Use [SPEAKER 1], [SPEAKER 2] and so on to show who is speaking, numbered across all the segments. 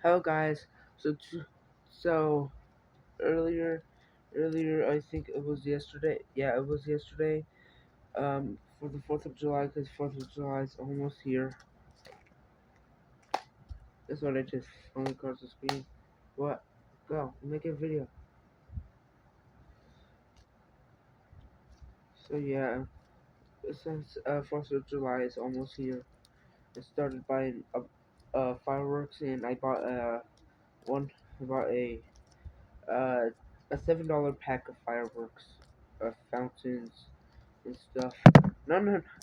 [SPEAKER 1] Hello guys. So so earlier I think it was yesterday. Yeah, it was yesterday. For the 4th of July, because 4th of July is almost here. That's what I just only across the screen. What? Go make a video. So yeah, since 4th of July is almost here, I started buying fireworks, and I bought one. I bought uh a $7 pack of fireworks, fountains and stuff. No,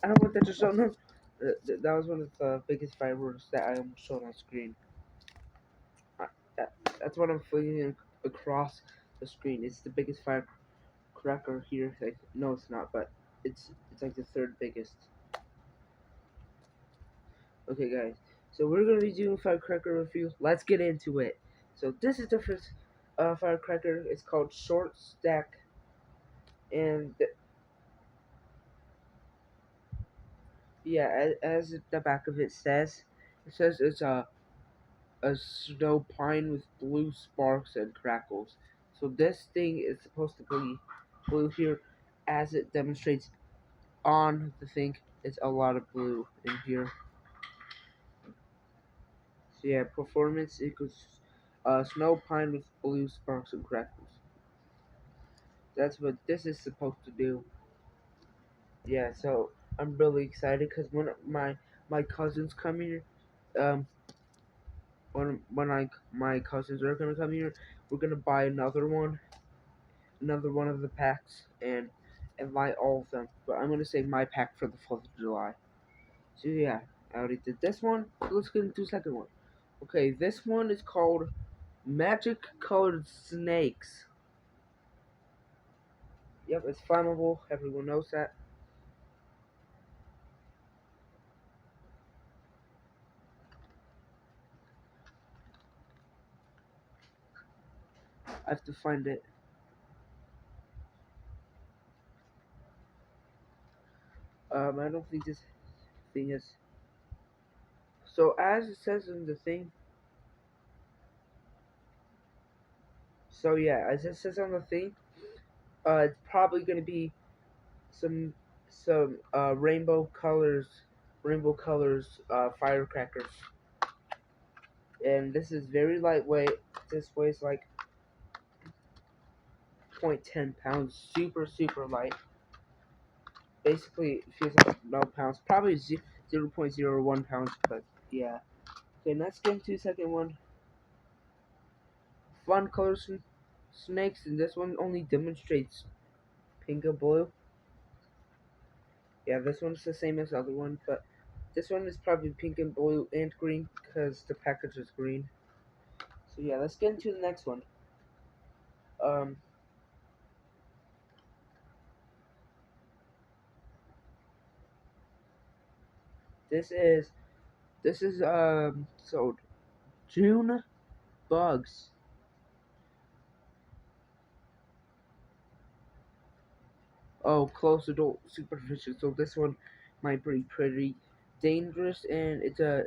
[SPEAKER 1] I don't want that to show. No, that was one of the biggest fireworks that I almost showed on screen. I, that's what I'm flinging across the screen. It's the biggest firecracker here. Like, no, it's not, but it's like the third biggest. Okay, guys. So we're gonna be doing firecracker review. Let's get into it. So this is the first firecracker. It's called Short Stack, and yeah, as the back of it says it's a snow pine with blue sparks and crackles. So this thing is supposed to be blue here, as it demonstrates on the thing. It's a lot of blue in here. So yeah, performance equals snow pine with blue sparks and crackles. That's what this is supposed to do. Yeah, so I'm really excited because when my cousins come here, um, when my cousins are gonna come here, we're gonna buy another one of the packs, and buy all of them. But I'm gonna save my pack for the 4th of July. So yeah, I already did this one. So let's get into the second one. Okay, this one is called Magic Colored Snakes. Yep, it's flammable. Everyone knows that. I have to find it. I don't think this thing is. So as it says in the thing. So yeah, as it says on the thing, it's probably gonna be some rainbow colors firecrackers, and this is very lightweight. This weighs like 0.10 pounds, super light. Basically it feels like no pounds, probably 0.01 pounds, but yeah. Okay, let's get into the second one. Fun colors snakes, and this one only demonstrates pink and blue. Yeah, this one's the same as the other one, but this one is probably pink and blue and green because the package is green. So yeah, let's get into the next one. Um, this is so June bugs. Oh, close adult superficial. So this one might be pretty dangerous, and it's a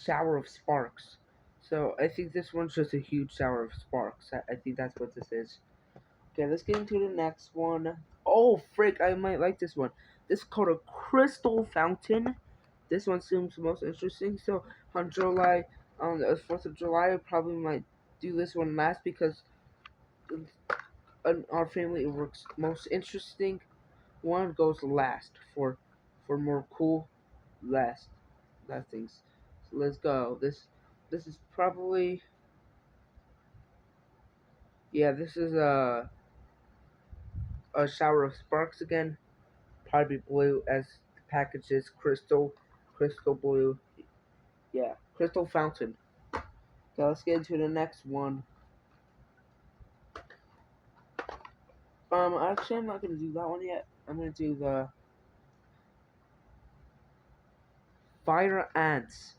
[SPEAKER 1] shower of sparks. So I think this one's just a huge shower of sparks. I think that's what this is. Okay, let's get into the next one. Oh, frick, I might like this one. This is called a crystal fountain. This one seems most interesting. So on the 4th of July, I probably might do this one last because in our family it works most interesting. One goes last for more cool last things. So let's go. This is probably, yeah. This is a shower of sparks again. Probably blue as the package is crystal blue. Yeah, crystal fountain. Okay, let's get into the next one. Actually, I'm not gonna do that one yet. I'm gonna do the fire ants.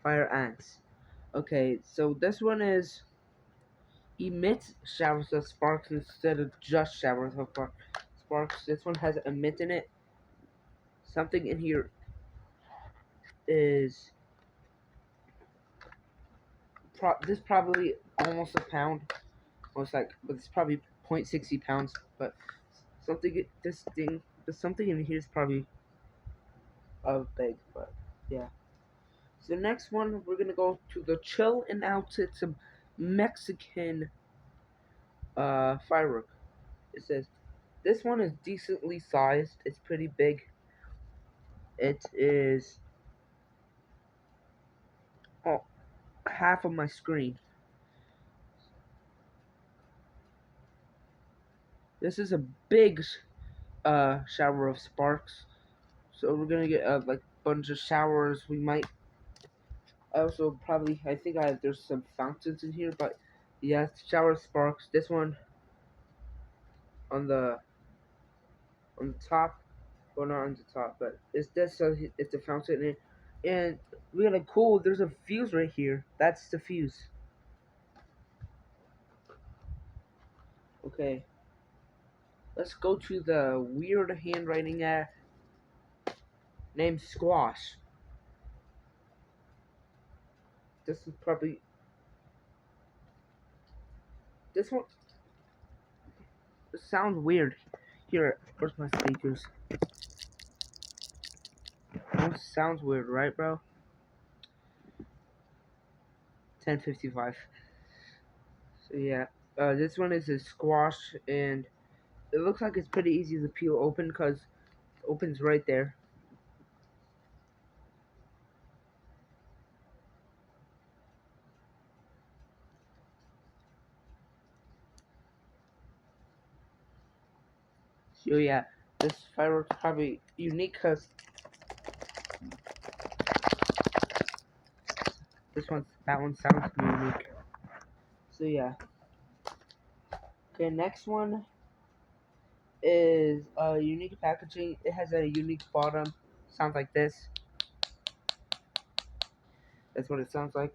[SPEAKER 1] Fire ants. Okay, so this one is emits showers of sparks instead of just showers of sparks. This one has emit in it. Something in here is this probably almost a pound. Most like, but it's probably 0.60 pounds. But something this thing, there's something in here is probably big. But yeah. So next one, we're gonna go to the Chill and Out. It's a Mexican firework. It says this one is decently sized. It's pretty big. It is oh, half of my screen. This is a big shower of sparks. So we're gonna get like a bunch of showers. We might also probably I think there's some fountains in here, but yeah, shower sparks. This one on the top, well not on the top, but it's this. So it's a fountain, and really cool. There's a fuse right here. That's the fuse. Okay, let's go to the weird handwriting named Squash. This is probably this one. It sounds weird. Here, where's my speakers? It sounds weird, right, bro? 10:55. So yeah, this one is a squash, and it looks like it's pretty easy to peel open because it opens right there. So yeah, this firework's probably unique because that one sounds unique. So yeah. Okay, next one is unique packaging. It has a unique bottom. Sounds like this. That's what it sounds like.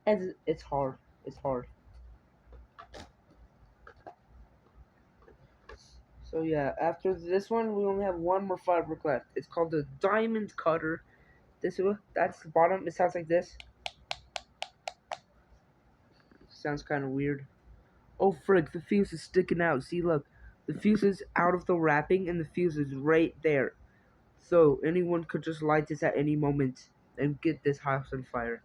[SPEAKER 1] And it's hard. It's hard. So yeah, after this one, we only have one more firework left. It's called the Diamond Cutter. That's the bottom. It sounds like this. Sounds kind of weird. Oh frick, the fuse is sticking out. See, look, the fuse is out of the wrapping, and the fuse is right there. So anyone could just light this at any moment and get this house on fire.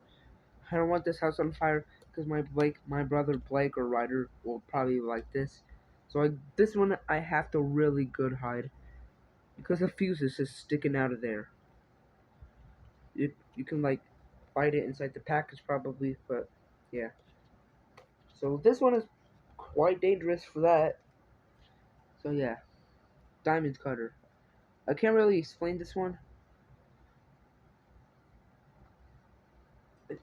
[SPEAKER 1] I don't want this house on fire because my brother Blake or Ryder will probably like this. So this one I have to really good hide because the fuse is just sticking out of there. You can like find it inside the package probably, but yeah. So this one is quite dangerous for that. So yeah, diamond cutter. I can't really explain this one.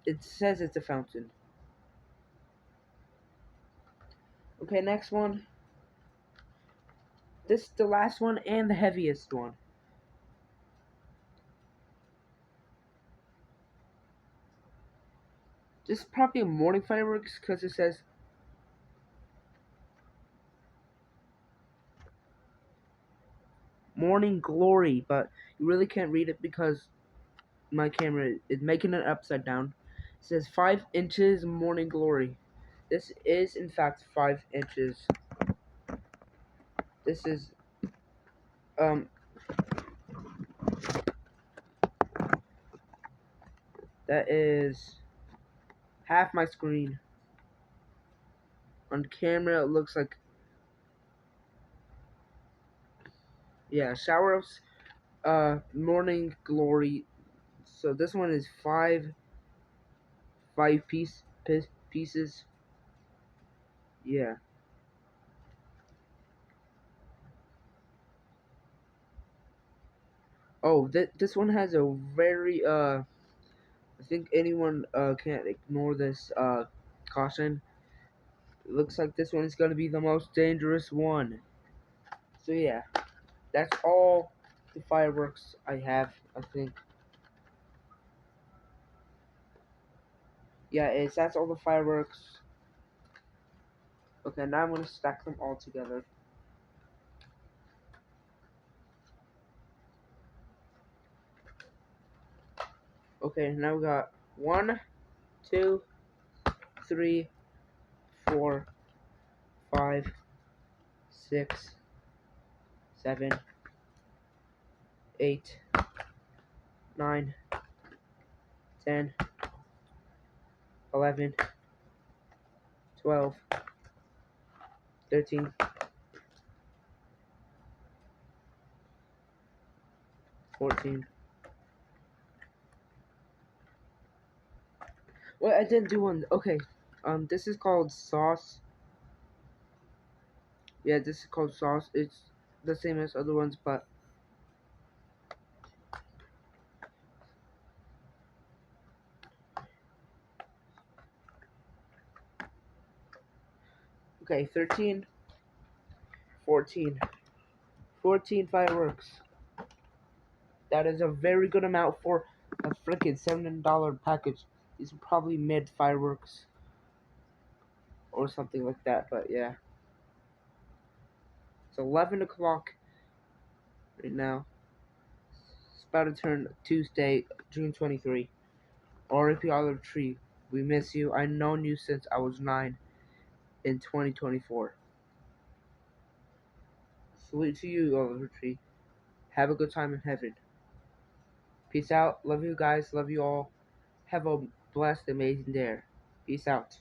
[SPEAKER 1] It says it's a fountain. Okay, next one. This is the last one and the heaviest one. This is probably a morning fireworks because it says morning glory, but you really can't read it because my camera is making it upside down. It says 5 inches morning glory. This is in fact 5 inches. This is um that is half my screen. On camera it looks like yeah, shower of morning glory. So this one is pieces. Yeah. Oh, this one has a very I think anyone can't ignore this caution. It looks like this one is gonna be the most dangerous one. So yeah, that's all the fireworks I have. I think. Yeah, that's all the fireworks. Okay, now I'm gonna stack them all together. Okay, now we got 1, 2, 3, 4, 5, 6, 7, 8, 9, 10, 11, 12, 13, 14. Well, I didn't do one. Okay. This is called sauce. Yeah, this is called sauce. It's the same as other ones, but okay, 13, 14. 14 fireworks. That is a very good amount for a freaking $7 package. These are probably mid fireworks or something like that, but yeah. It's 11 o'clock right now. It's about to turn Tuesday, June 23. R.I.P. Oliver Tree. We miss you. I've known you since I was 9 in 2024. Salute to you, Oliver Tree. Have a good time in heaven. Peace out. Love you guys. Love you all. Have a blessed, amazing day. Peace out.